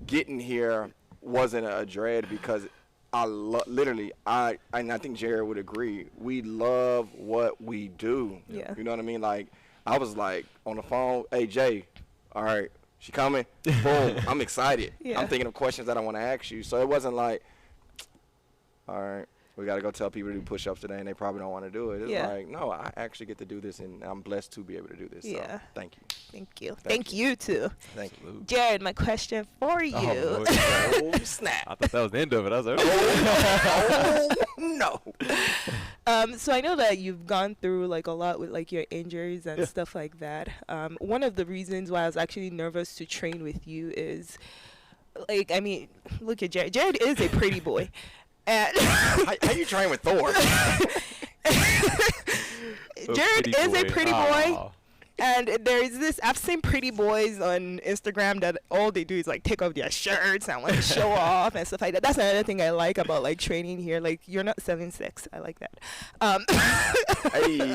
getting here wasn't a dread because I literally, and I think Jared would agree, we love what we do. Yeah. You know what I mean? Like, I was like on the phone, hey, Jay, all right, she coming? Boom, I'm excited. Yeah. I'm thinking of questions that I want to ask you. So it wasn't like, all right, we got to go tell people to do push-ups today, and they probably don't want to do it. It's Yeah. like, no, I actually get to do this, and I'm blessed to be able to do this. Yeah. So thank you. Thank you. Thank Thank you too, Thank you. Salute. Jared. My question for you. Lord. Oh, snap. I thought that was the end of it. I was like, Oh, no. So I know that you've gone through like a lot with like your injuries and Yeah. stuff like that. One of the reasons why I was actually nervous to train with you is, like, I mean, look at Jared. Jared is a pretty boy, and How you train with Thor? Jared is a pretty boy. Aw. And there's this, I've seen pretty boys on Instagram that all they do is like take off their shirts and like show off and stuff like that. That's another thing I like about like training here. Like, you're not selling sex. I like that. Hey.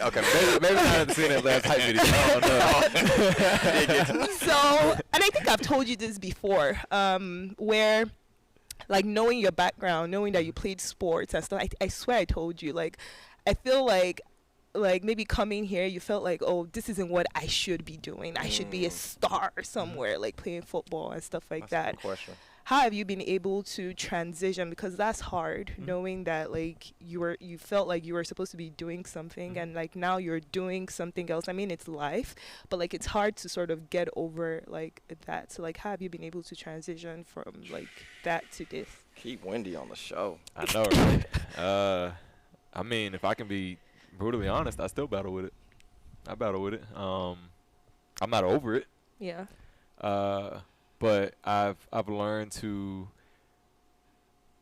Okay. Maybe I haven't seen it last hype video. Oh, So, and I think I've told you this before, where like knowing your background, knowing that you played sports and stuff, I swear I told you, like, I feel like maybe coming here, you felt like, oh, this isn't what I should be doing. I should be a star somewhere, like playing football and stuff like That's a that. good question. How have you been able to transition? Because that's hard, knowing that like you felt like you were supposed to be doing something and like now you're doing something else. I mean, it's life, but like it's hard to sort of get over like that. So like, how have you been able to transition from like that to this? Keep Wendy on the show. I know, right? I mean, if I can be brutally honest, I still battle with it. I battle with it. I'm not over it. Yeah. But I've learned to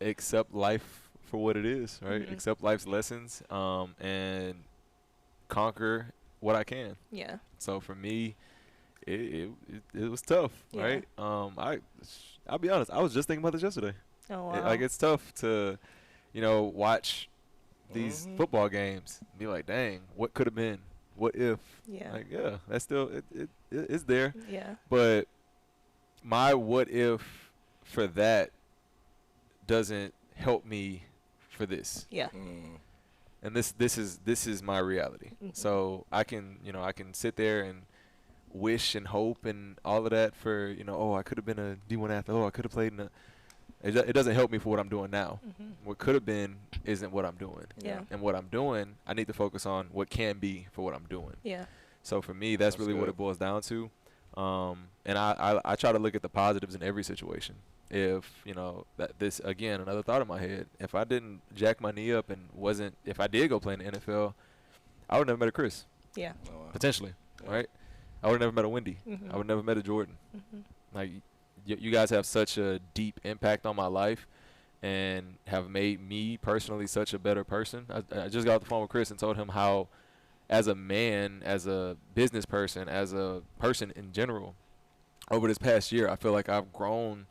accept life for what it is, right? Mhm. Accept life's lessons, and conquer what I can. Yeah. So for me, it was tough, Yeah. right? I'll be honest, I was just thinking about this yesterday. Oh wow. Like, it's tough to, watch these football games and be like, dang, what could have been? What if? Yeah. Like, yeah, that's still it's there. Yeah. But my what if for that doesn't help me for this. Yeah. And this is my reality. Mhm. So I can sit there and wish and hope and all of that for, oh, I could have been a D1 athlete. Oh, I could have played in a. It doesn't help me for what I'm doing now. Mhm. What could have been isn't what I'm doing. Yeah. And what I'm doing, I need to focus on what can be for what I'm doing. Yeah. So for me, that's really what good. it boils down to. And I try to look at the positives in every situation. If, that this, again, another thought in my head, if I didn't jack my knee up and if I did go play in the NFL, I would have never met a Chris, Yeah. potentially, Yeah. right? I would have never met a Wendy. Mhm. I would never met a Jordan. Mhm. Like, you guys have such a deep impact on my life and have made me personally such a better person. I just got off the phone with Chris and told him how, as a man, as a business person, as a person in general, over this past year, I feel like I've grown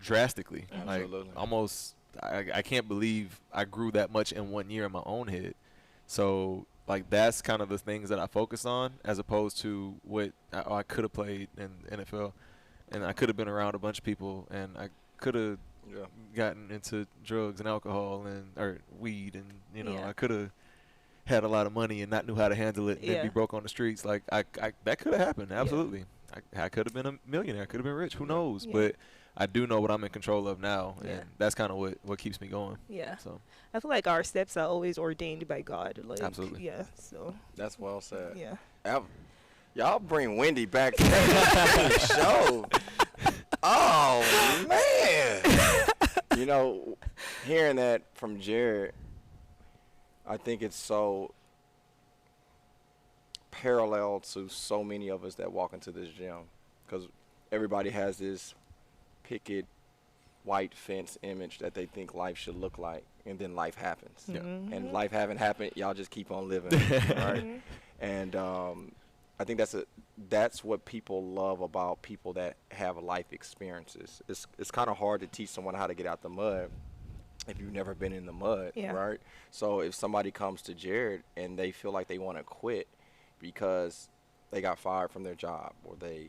drastically. Absolutely. Like, almost, I can't believe I grew that much in 1 year in my own head. So, like, that's kind of the things that I focus on, as opposed to what I could have played in NFL, and I could have been around a bunch of people, and I could have Yeah. gotten into drugs and alcohol or weed, and Yeah. I could have had a lot of money and not knew how to handle it and then Yeah. be broke on the streets. Like, I that could have happened, absolutely. I could have been a millionaire, I could have been rich, who knows? Yeah. But I do know what I'm in control of now, Yeah. and that's kind of what keeps me going. Yeah. So I feel like our steps are always ordained by God. Like, Absolutely. Yeah. So, That's well said. yeah. Y'all bring Wendy back to the show. Oh man. hearing that from Jared, I think it's so parallel to so many of us that walk into this gym, because everybody has this picket white fence image that they think life should look like, and then life happens. Yeah. And life haven't happened, y'all just keep on living, right? And I think that's what people love about people that have life experiences. It's kind of hard to teach someone how to get out the mud if you've never been in the mud, right? So if somebody comes to Jared and they feel like they want to quit because they got fired from their job, or they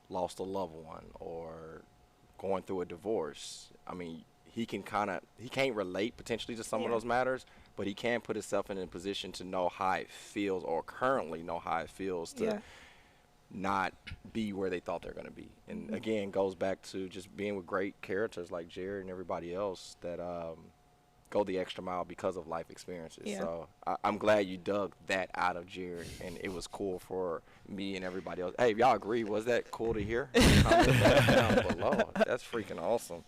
lost a loved one, or going through a divorce, I mean, he can't relate potentially to some of those matters, but he can put himself in a position to know how it feels, or currently know how it feels to not be where they thought they're going to be. And again, goes back to just being with great characters like Jared and everybody else that go the extra mile because of life experiences. So I'm glad you dug that out of Jared, and it was cool for me and everybody else. Hey, if y'all agree, was that cool to hear? Comment that down below. That's freaking awesome.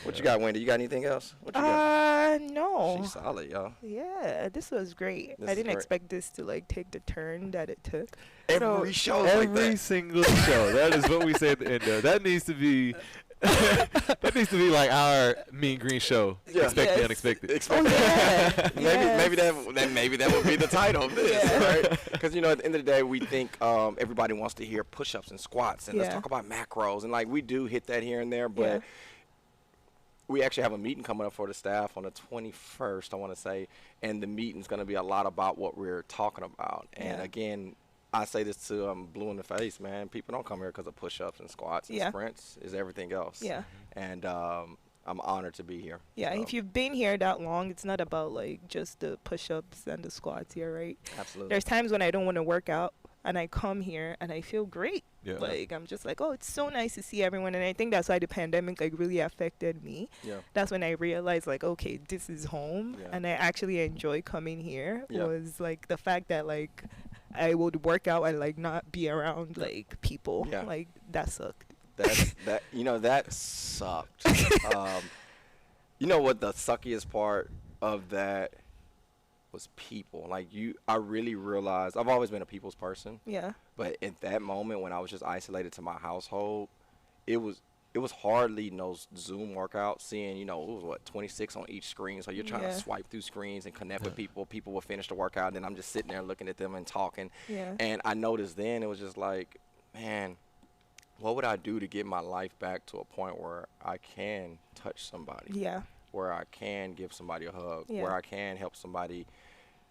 What you got, Wendy? You got anything else? What you got? No. She's solid, y'all. Yeah, this was great. I didn't expect this to like take the turn that it took. Every show like that. Every single show. That is what we say at the end of. That needs to be that needs to be like our Mean Green show. Expect the unexpected. Maybe that would be the title of this, right? Because at the end of the day, we think everybody wants to hear push-ups and squats, and let's talk about macros, and like we do hit that here and there, but we actually have a meeting coming up for the staff on the 21st, I want to say, and the meeting's going to be a lot about what we're talking about. And again, I say this to blue in the face, man. People don't come here because of push-ups and squats and sprints. It's everything else. And I'm honored to be here. If you've been here that long, it's not about like just the push-ups and the squats here, right? Absolutely. There's times when I don't want to work out, and I come here and I feel great. Like I'm just like, oh, it's so nice to see everyone. And I think that's why the pandemic like really affected me. That's when I realized like, okay, this is home, and I actually enjoy coming here. Was like the fact that like I would work out and like not be around like people. Like that sucked. That sucked. You know what the suckiest part of that was? People. Like I really realized I've always been a people's person. But at that moment when I was just isolated to my household, it was hard leading those Zoom workouts, seeing, it was 26 on each screen. So you're trying to swipe through screens and connect with people. People will finish the workout, and then I'm just sitting there looking at them and talking. And I noticed then it was just like, man, what would I do to get my life back to a point where I can touch somebody? Where I can give somebody a hug, where I can help somebody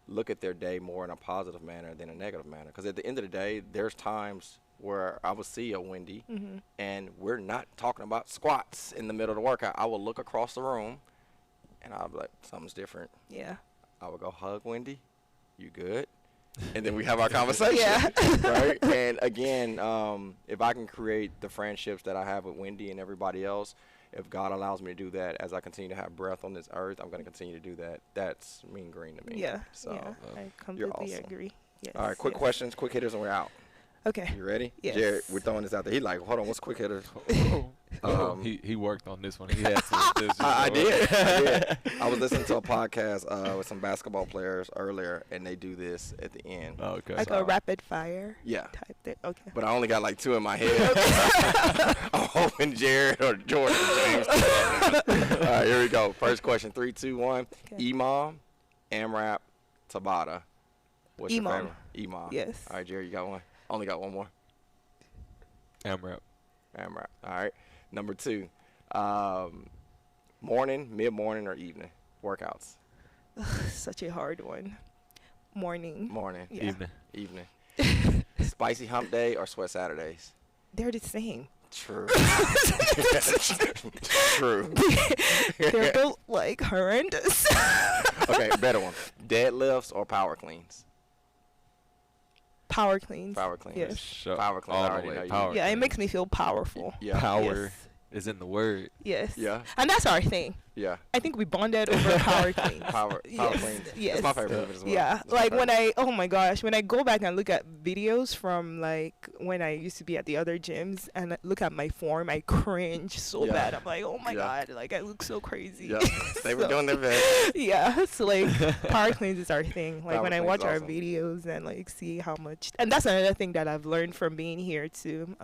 look at their day more in a positive manner than a negative manner. Because at the end of the day, there's times where I will see a Wendy, and we're not talking about squats in the middle of the workout. I will look across the room, and I'll be like, something's different. I will go hug Wendy. You good? And then we have our conversation, right? And again, if I can create the friendships that I have with Wendy and everybody else, if God allows me to do that as I continue to have breath on this earth, I'm going to continue to do that. That's Mean Green to me. So I completely agree. All right, quick questions, quick hitters, and we're out. Okay. You ready? Yes. Jared, we're throwing this out there. He like, hold on, what's quick hitters? He worked on this one. He had to. I did. I was listening to a podcast with some basketball players earlier, and they do this at the end. Oh, okay. Like a rapid fire type thing. Okay. But I only got like 2 in my head. I'm hoping Jared or Jordan James. All right, here we go. First question, 3, 2, 1. Okay. Imam, AMRAP, Tabata. What's your Imam. favorite? Imam. Yes. All right, Jared, you got one? Only got one more. AMRAP. AMRAP. All right. Number 2, morning, mid-morning, or evening workouts? Such a hard one. Morning. Morning. Yeah. Evening. Spicy hump day or sweat Saturdays? They're the same. True. True. They're both like horrendous. Okay, better one. Deadlifts or power cleans? Power cleans. Power cleans. Yes. Show. Power cleans. All I the already way. know you. Power Yeah, it cleans. makes me feel powerful. Yeah. Power. Yes. is in the word. Yes. Yeah. And that's our thing. Yeah. I think we bonded over power cleans. Power Yes, cleans. yes. It's my favorite movie as well. Yeah, It's my like favorite. oh my gosh, when I go back and look at videos from like when I used to be at the other gyms and I look at my form, I cringe so Yeah. bad. I'm like, oh my Yeah. God, like I look so crazy. Yeah. They were So- doing their best. Yeah, so like power cleans is our thing. Like Power when I cleans watch is our awesome. videos and like see how much, and that's another thing that I've learned from being here too.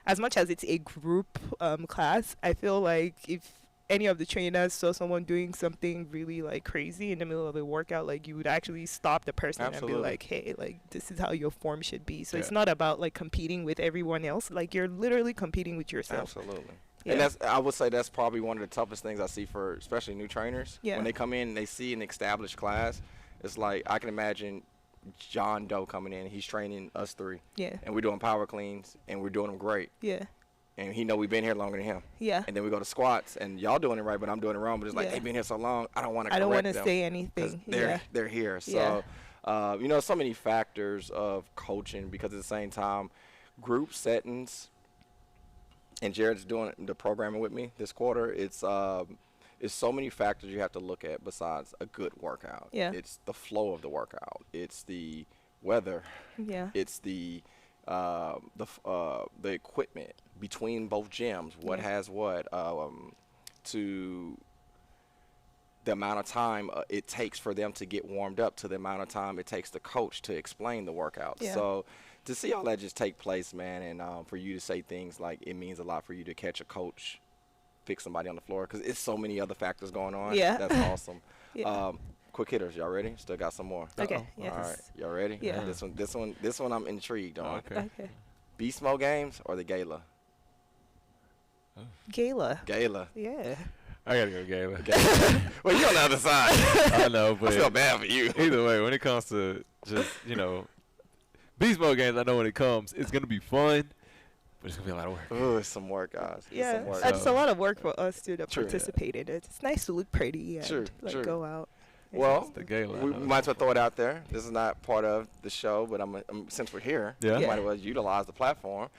As much as it's a group class, I feel like if any of the trainers saw someone doing something really like crazy in the middle of a workout, like you would actually stop the person Absolutely. and be like, hey, like this is how your form should be. So it's Yeah. not about like competing with everyone else. Like you're literally competing with yourself. Absolutely. Yeah. And I would say that's probably one of the toughest things I see for especially new trainers. Yeah. When they come in and they see an established class, it's like I can imagine John Doe coming in. He's training us three, Yeah. and we're doing power cleans, and we're doing them great. Yeah. And he know we've been here longer than him. Yeah. And then we go to squats, and y'all doing it right, but I'm doing it wrong. But it's like Yeah. they've been here so long, I don't want to I don't correct want to them say 'cause anything. they're here. So, Yeah. so many factors of coaching because at the same time, group settings. And Jared's doing the programming with me this quarter. It's so many factors you have to look at besides a good workout. Yeah. It's the flow of the workout. It's the weather. Yeah. It's the equipment between both gyms. What Yeah. has what to the amount of time it takes for them to get warmed up, to the amount of time it takes the coach to explain the workout. Yeah. So to see all that just take place, man, and for you to say things like it means a lot for you to catch a coach, fix somebody on the floor, because it's so many other factors going on. Yeah. That's awesome. Yeah. Quick hitters, y'all ready? Still got some more. Okay. Uh-oh. Yes. All right, y'all ready? Yeah. This one I'm intrigued on. Okay. Okay. Beast Mode games or the gala? Gala. Gala. Yeah. I gotta go Gala. Gala. Well, you on the other side. I know, I but feel bad for you. either way, when it comes to just, beast mode games, I know when it comes, it's going to be fun, but it's going to be a lot of work. Ooh, it's some work, guys. It's Yeah. some work. And it's a lot of work for us too to True. participate in it. It's nice to look pretty and True, like true. go out. Well, It's the Gala. I we know. might as well throw it out there. This is not part of the show, but since we're here, Yeah. we Yeah. might as well utilize the platform.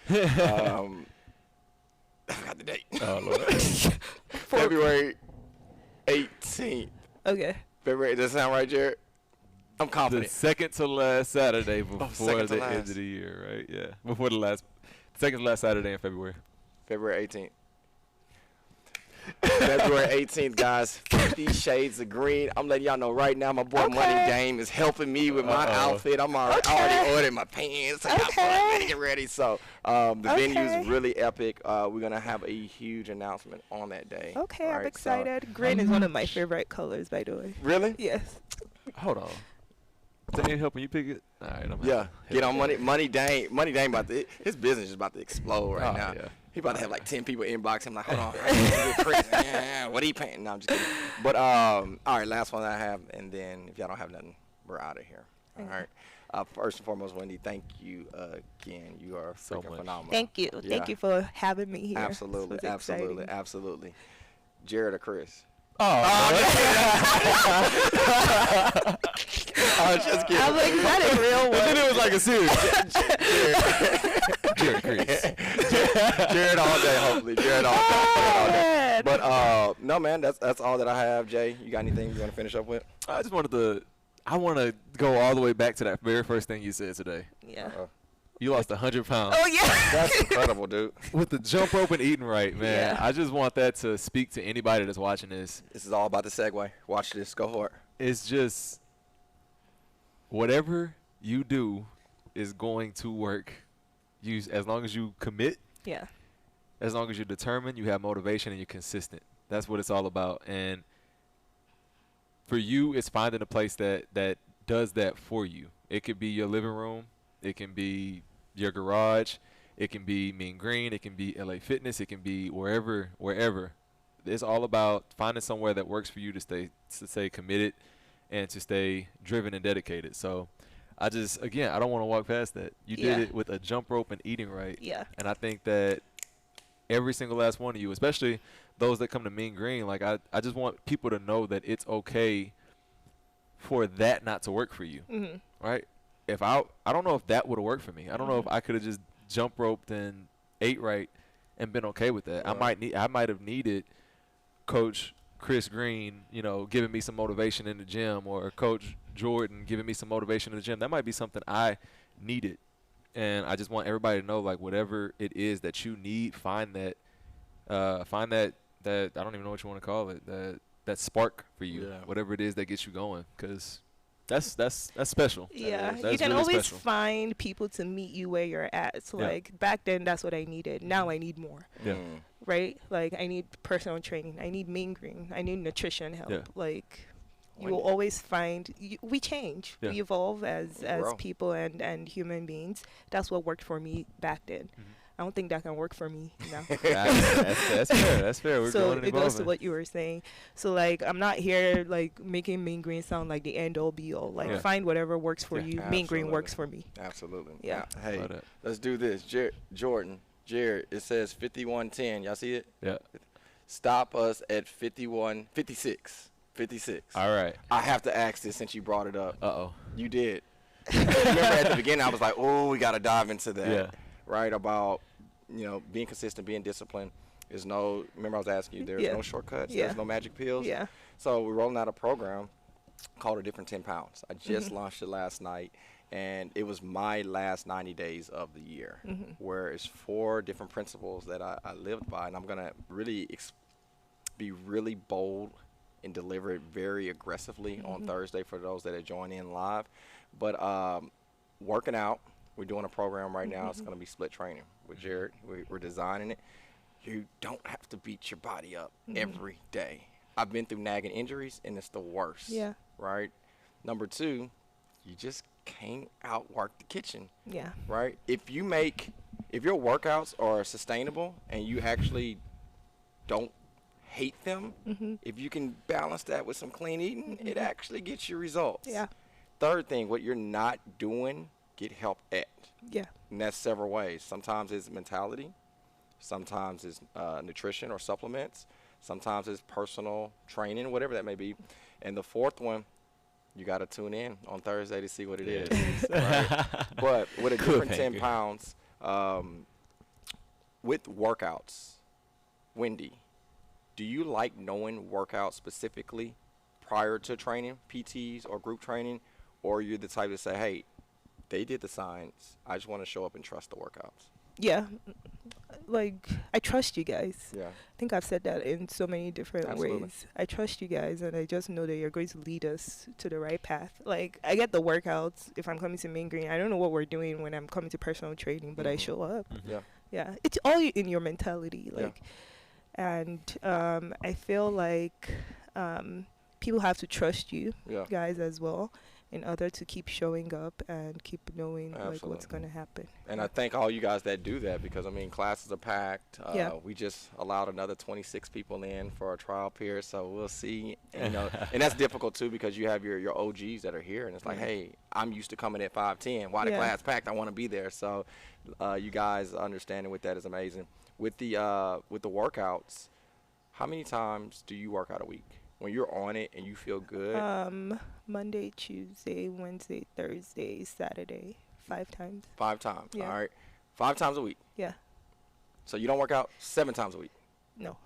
I forgot the date. Oh, Lord. February 18th. Okay. February. Does that sound right, Jared? I'm The confident. second to last Saturday before second to the end last. of the year, right? Yeah. Before the second to last Saturday in February. February 18th. February 18th, guys. 50 Shades of Green. I'm letting y'all know right now, my boy Okay. Money Game is helping me with my Uh-oh. outfit. I'm already ordered my pants. I got Okay. getting ready. So the venue Okay. is really epic. We're gonna have a huge announcement on that day. Okay, All I'm right, so- excited. Green is one of my favorite colors, by the way. Really? Yes. Hold on. Is that helping you pick it? All right. I'm Yeah. Get on Money Dame. Money Dame his business is about to explode right Oh, now. yeah. He about to have like 10 people inbox him like, hold on, yeah, what are you paying? No, I'm just kidding. But all right, last one I have, and then if y'all don't have nothing, we're out of here. All Okay. right. First and foremost, Wendy, thank you again. You are So freaking much. phenomenal. Thank you. Yeah. Thank you for having me here. Absolutely, This was absolutely, exciting. absolutely. Jared or Chris? Oh, I was just kidding. I'm like, is that a real and then one? it was like a series. Jared Chris. Jared all day, hopefully. Jared all day. Jared all day. Man. But no, man, that's all that I have. Jay, you got anything you want to finish up with? I just wanted to. I want to go all the way back to that very first thing you said today. Yeah. You lost 100 pounds. Oh yeah. That's incredible, dude. With the jump rope and eating right, man. Yeah. I just want that to speak to anybody that's watching this. This is all about the segue. Watch this. Go for it. It's just whatever you do is going to work. As long as you commit, Yeah. as long as you're determined, you have motivation, and you're consistent. That's what it's all about. And for you, it's finding a place that does that for you. It could be your living room. It can be your garage. It can be Mean Green. It can be LA Fitness. It can be wherever. It's all about finding somewhere that works for you to stay committed and to stay driven and dedicated. So I don't want to walk past that. You Yeah. did it with a jump rope and eating right. Yeah. And I think that every single last one of you, especially those that come to Mean Green, like I just want people to know that it's okay for that not to work for you, Mm-hmm. right? I don't know if that would have worked for me. I don't know if I could have just jump roped and ate right and been okay with that. I might have needed Coach Chris Green, you know, giving me some motivation in the gym, or Coach Jordan giving me some motivation in the gym. That might be something I needed. And I just want everybody to know, like, whatever it is that you need, find that I don't even know what you want to call it, that spark for you, whatever it is that gets you going, because that's special. Yeah, That's you can really always special. find people to meet you where you're at. So like back then, that's what I needed. Now I need more. Yeah. Right? Like I need personal training. I need mingling. I need nutrition help. Yeah. Like you will always find we change. Yeah. We evolve as Grow. people and human beings. That's what worked for me back then. I don't think that can work for me now. That's fair. That's fair. We're So going and it goes to evolving. what you were saying. So like I'm not here like making mean green sound like the end all be all. Like find whatever works for you. Mean green works for me. Absolutely. Yeah. Now, hey, Love that. let's do this. Jared, it says 5110. Y'all see it? Yeah. Stop us at 56. All right. I have to ask this since you brought it up. Uh-oh. You did. Remember at the beginning, I was like, oh, we got to dive into that. Yeah. Right? About, you know, being consistent, being disciplined. Remember I was asking you, there's no shortcuts. There's no magic pills. Yeah. So we're rolling out a program called A Different 10 Pounds. I just launched it last night, and it was my last 90 days of the year, where it's 4 different principles that I lived by, and I'm going to really be really bold and deliver it very aggressively on Thursday for those that are joining in live. But working out, we're doing a program right now. It's going to be split training with Jared. We're designing it. You don't have to beat your body up every day. I've been through nagging injuries, and it's the worst. Yeah. Right? Number 2, you just can't outwork the kitchen. Yeah. Right? If your workouts are sustainable and you actually don't hate them, if you can balance that with some clean eating, it actually gets you results. Yeah. Third thing, what you're not doing, get help at. Yeah. And that's several ways. Sometimes it's mentality. Sometimes it's nutrition or supplements. Sometimes it's personal training, whatever that may be. And the fourth one, you got to tune in on Thursday to see what it is. Right? But with A Different 10 Pounds, with workouts, Wendy, do you like knowing workouts specifically prior to training, PTs or group training? Or you're the type to say, hey, they did the science. I just want to show up and trust the workouts. Yeah. Like, I trust you guys. Yeah. I think I've said that in so many different ways. I trust you guys, and I just know that you're going to lead us to the right path. Like, I get the workouts if I'm coming to Main Green. I don't know what we're doing when I'm coming to personal training, but I show up. Yeah. Yeah. It's all in your mentality. Like, and I feel like people have to trust you guys as well, in order to keep showing up and keep knowing like what's going to happen. And I thank all you guys that do that, because I mean classes are packed. We just allowed another 26 people in for a trial period, so we'll see. And, you know, and that's difficult too, because you have your OGs that are here, and it's like, hey, I'm used to coming at 5:10. Why the class packed? I want to be there. So you guys understanding with that is amazing. With the workouts, how many times do you work out a week? When you're on it and you feel good? Monday, Tuesday, Wednesday, Thursday, Saturday, 5 times. 5 times. Yeah. All right. 5 times a week. Yeah. So you don't work out 7 times a week? No.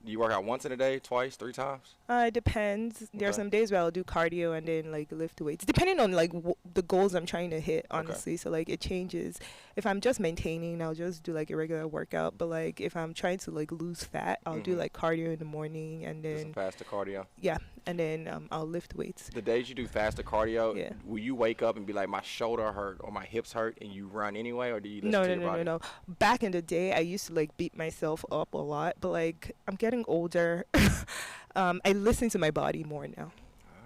Do you work out once in a day, twice, 3 times? It depends. There are some days where I'll do cardio and then like lift weights, depending on like the goals I'm trying to hit, honestly. So like it changes. If I'm just maintaining, I'll just do like a regular workout. But like if I'm trying to like lose fat, I'll do like cardio in the morning, and then some faster cardio. Yeah, and then I'll lift weights. The days you do faster cardio, will you wake up and be like, my shoulder hurt or my hips hurt, and you run anyway, or do you listen to your body? No. Back in the day, I used to like beat myself up a lot, but like I'm getting older. I listen to my body more now.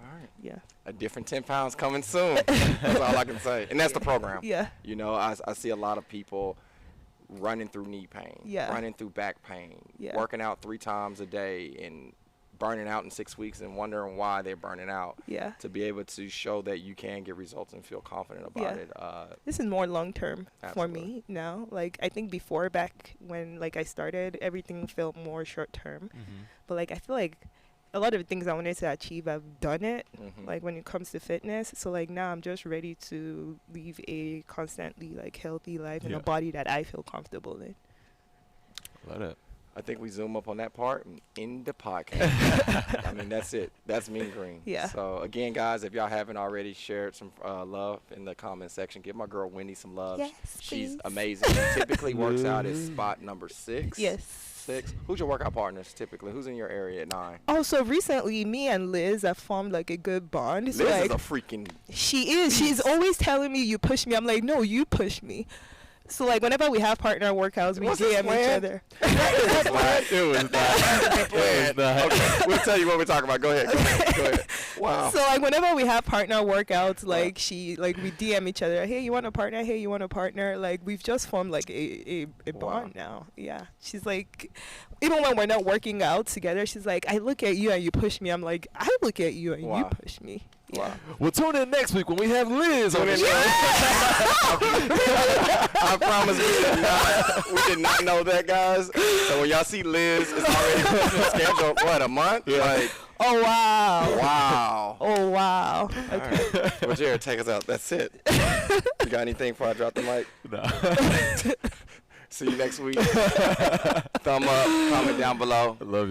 All right. Yeah. A Different 10 Pounds coming soon. That's all I can say. And that's the program. Yeah. You know, I see a lot of people running through knee pain, running through back pain, working out 3 times a day and burning out in 6 weeks and wondering why they're burning out. Yeah. To be able to show that you can get results and feel confident about it. This is more long term for me now. Like I think before, back when like I started, everything felt more short term. But like I feel like a lot of the things I wanted to achieve, I've done it. Like when it comes to fitness. So like now I'm just ready to live a constantly like healthy life in a body that I feel comfortable in. Love that. I think we zoom up on that part and end the podcast. I mean, that's it. That's Mean Green. Yeah. So, again, guys, if y'all haven't already shared some love in the comment section, give my girl Wendy some love. Yes, She's please. amazing. She typically works out at spot number 6. Yes. 6. Who's your workout partners typically? Who's in your area at 9? Oh, so recently, me and Liz have formed like a good bond. Liz So, like, is a freaking. she is. She's always telling me, "You push me." I'm like, "No, you push me." So like whenever we have partner workouts, we Was this DM each planned? other. It was not. Okay, we'll tell you what we're talking about. Go ahead. Go ahead. Wow. So like whenever we have partner workouts, like we DM each other. Hey, you want a partner? Hey, you want a partner? Like we've just formed like a bond now. Yeah. She's like, even when we're not working out together, she's like, I look at you and you push me. I'm like, I look at you and you Wow. push me. Wow. Well, tune in next week when we have Liz on the show. I promise we did not know that, guys. So when y'all see Liz, it's already scheduled, what, a month? Yeah. Like, Oh wow. wow. Oh wow. All Okay. right. Well, Jared, take us out. That's it. You got anything before I drop the mic? No. See you next week. Thumb up, comment down below. I love you.